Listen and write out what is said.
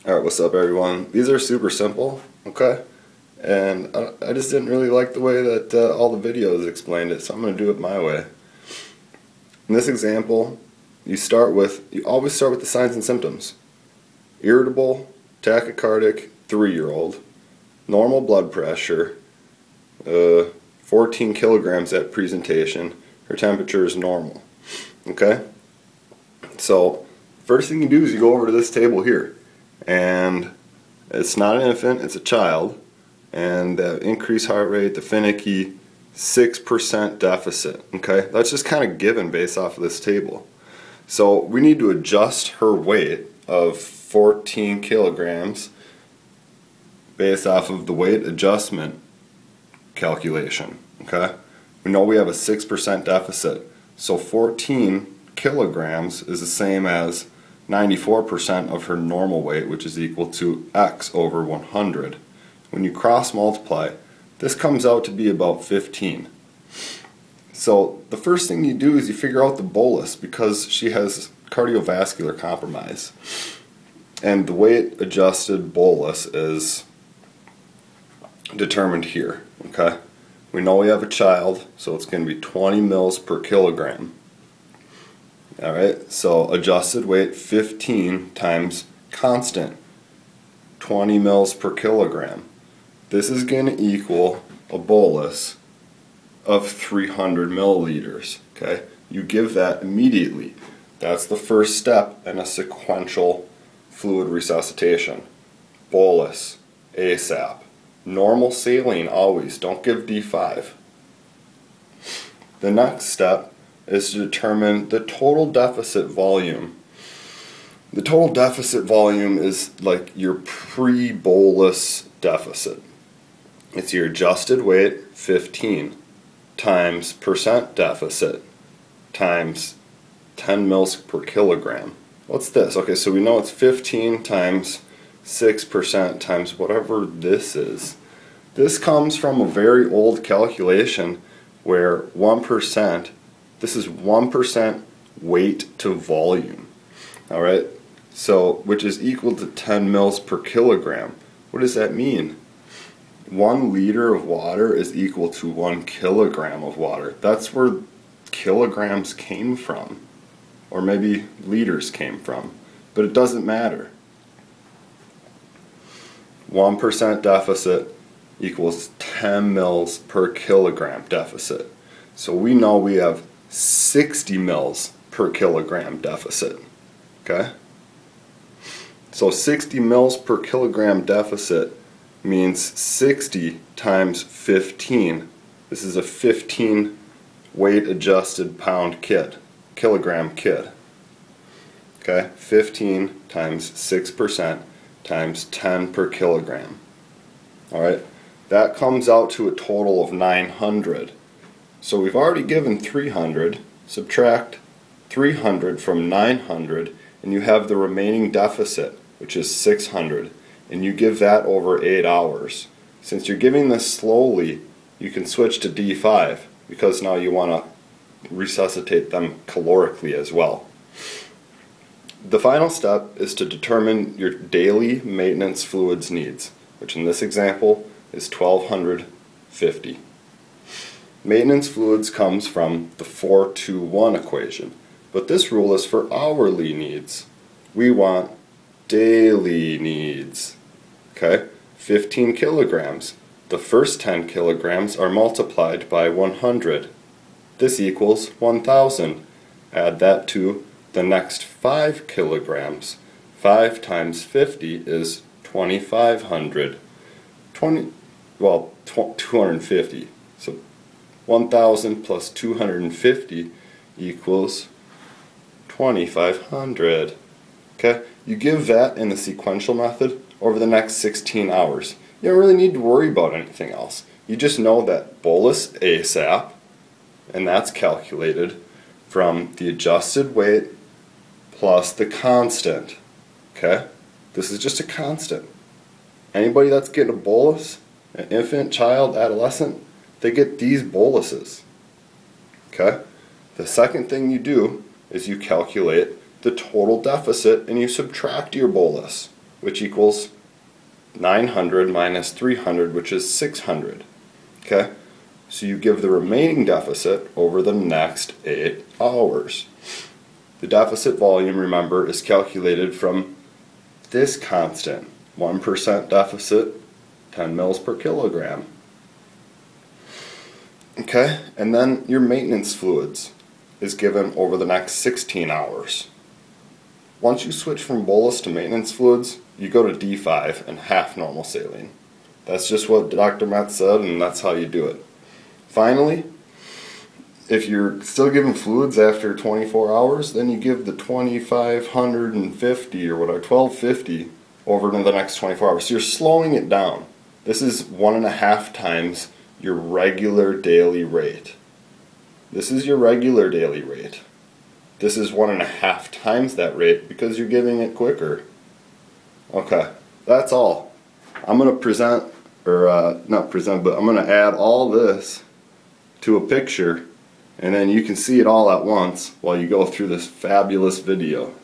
Alright, what's up everyone? These are super simple, okay? And I just didn't really like the way that all the videos explained it, so I'm going to do it my way. In this example, you always start with the signs and symptoms. Irritable, tachycardic, 3-year-old, normal blood pressure, 14 kilograms at presentation, her temperature is normal, okay? So, first thing you do is you go over to this table here. And it's not an infant, it's a child, and the increased heart rate, the finicky, 6% deficit, okay? That's just kind of given based off of this table. So we need to adjust her weight of 14 kilograms based off of the weight adjustment calculation, okay? We know we have a 6% deficit, so 14 kilograms is the same as 94% of her normal weight, which is equal to x over 100. When you cross multiply, this comes out to be about 15. So the first thing you do is you figure out the bolus, because she has cardiovascular compromise. And the weight adjusted bolus is determined here, okay? We know we have a child, so it's going to be 20 mils per kilogram. Alright, so adjusted weight 15 times constant 20 mils per kilogram. This is going to equal a bolus of 300 milliliters. Okay, you give that immediately. That's the first step in a sequential fluid resuscitation. Bolus, ASAP. Normal saline always, don't give D5. The next step is to determine the total deficit volume. The total deficit volume is like your pre-bolus deficit. It's your adjusted weight, 15, times percent deficit, times 10 mils per kilogram. What's this? Okay, so we know it's 15 times 6% times whatever this is. This comes from a very old calculation where 1%, this is 1% weight to volume, alright? So, which is equal to 10 mils per kilogram. What does that mean? 1 liter of water is equal to 1 kilogram of water. That's where kilograms came from. Or maybe liters came from. But it doesn't matter. 1% deficit equals 10 mils per kilogram deficit. So we know we have 60 mils per kilogram deficit. Okay? So 60 mils per kilogram deficit means 60 times 15. This is a 15 weight adjusted kilogram kid. Okay? 15 times 6% times 10 per kilogram. Alright? That comes out to a total of 900. So we've already given 300, subtract 300 from 900, and you have the remaining deficit, which is 600, and you give that over 8 hours. Since you're giving this slowly, you can switch to D5, because now you want to resuscitate them calorically as well. The final step is to determine your daily maintenance fluids needs, which in this example is 1250. Maintenance fluids comes from the 4-2-1 equation, but this rule is for hourly needs. We want daily needs. Okay, 15 kilograms. The first 10 kilograms are multiplied by 100. This equals 1,000. Add that to the next 5 kilograms. 5 times 50 is 2,500. 250. So 1,000 plus 250 equals 2,500. Okay, you give that in the sequential method over the next 16 hours. You don't really need to worry about anything else. You just know that bolus ASAP, and that's calculated from the adjusted weight plus the constant. Okay, this is just a constant. Anybody that's getting a bolus, an infant, child, adolescent, they get these boluses. Okay? The second thing you do is you calculate the total deficit and you subtract your bolus. which equals 900 minus 300, which is 600. Okay? So you give the remaining deficit over the next 8 hours. The deficit volume, remember, is calculated from this constant, 1% deficit, 10 mils per kilogram. Okay, and then your maintenance fluids is given over the next 16 hours. Once you switch from bolus to maintenance fluids, you go to D5 and half normal saline. That's just what Dr. Metz said, and that's how you do it. Finally, if you're still giving fluids after 24 hours, then you give the 2550 or whatever, 1250 over to the next 24 hours. So you're slowing it down. This is 1.5 times your regular daily rate. This is your regular daily rate. This is 1.5 times that rate because you're giving it quicker. Okay, that's all. I'm going to present, or not present, but I'm going to add all this to a picture, and then you can see it all at once while you go through this fabulous video.